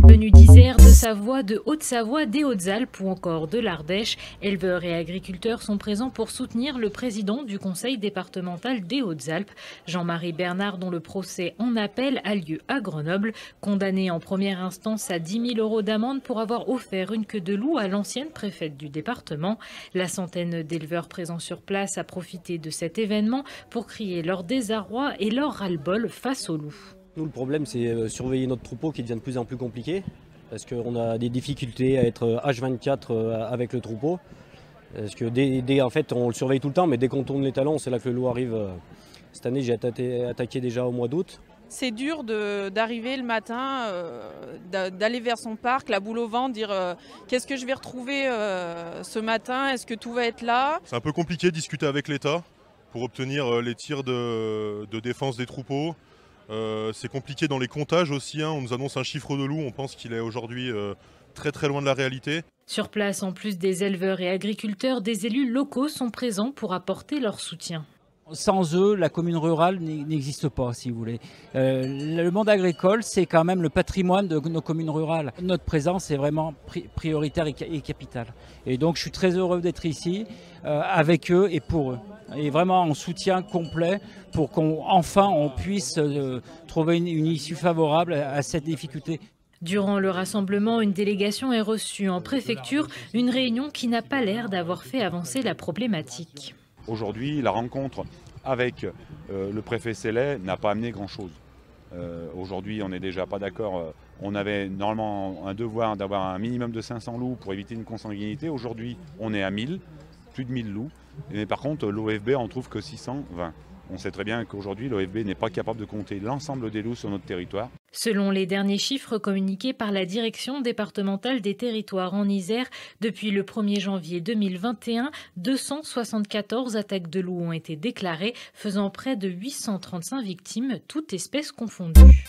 Venus d'Isère, de Savoie, de Haute-Savoie, des Hautes-Alpes ou encore de l'Ardèche, éleveurs et agriculteurs sont présents pour soutenir le président du conseil départemental des Hautes-Alpes, Jean-Marie Bernard, dont le procès en appel a lieu à Grenoble. Condamné en première instance à 10 000 € d'amende pour avoir offert une queue de loup à l'ancienne préfète du département. La centaine d'éleveurs présents sur place a profité de cet événement pour crier leur désarroi et leur ras-le-bol face au loup. Nous, le problème, c'est surveiller notre troupeau qui devient de plus en plus compliqué parce qu'on a des difficultés à être H24 avec le troupeau. Parce que en fait, on le surveille tout le temps, mais dès qu'on tourne les talons, c'est là que le loup arrive. Cette année, j'ai attaqué déjà au mois d'août. C'est dur d'arriver le matin, d'aller vers son parc, la boule au ventre, dire qu'est-ce que je vais retrouver ce matin, est-ce que tout va être là? C'est un peu compliqué de discuter avec l'État pour obtenir les tirs de défense des troupeaux. C'est compliqué dans les comptages aussi, hein. On nous annonce un chiffre de loup, on pense qu'il est aujourd'hui très très loin de la réalité. Sur place, en plus des éleveurs et agriculteurs, des élus locaux sont présents pour apporter leur soutien. Sans eux, la commune rurale n'existe pas, si vous voulez. Le monde agricole, c'est quand même le patrimoine de nos communes rurales. Notre présence est vraiment prioritaire et capitale. Et donc, je suis très heureux d'être ici, avec eux et pour eux. Et vraiment en soutien complet pour qu'enfin on puisse trouver une issue favorable à cette difficulté. Durant le rassemblement, une délégation est reçue en préfecture, une réunion qui n'a pas l'air d'avoir fait avancer la problématique. Aujourd'hui, la rencontre avec le préfet Sellet n'a pas amené grand-chose. Aujourd'hui, on n'est déjà pas d'accord. On avait normalement un devoir d'avoir un minimum de 500 loups pour éviter une consanguinité. Aujourd'hui, on est à 1000, plus de 1000 loups. Mais par contre, l'OFB en trouve que 620. On sait très bien qu'aujourd'hui, l'OFB n'est pas capable de compter l'ensemble des loups sur notre territoire. Selon les derniers chiffres communiqués par la direction départementale des territoires en Isère, depuis le 1er janvier 2021, 274 attaques de loups ont été déclarées, faisant près de 835 victimes, toutes espèces confondues.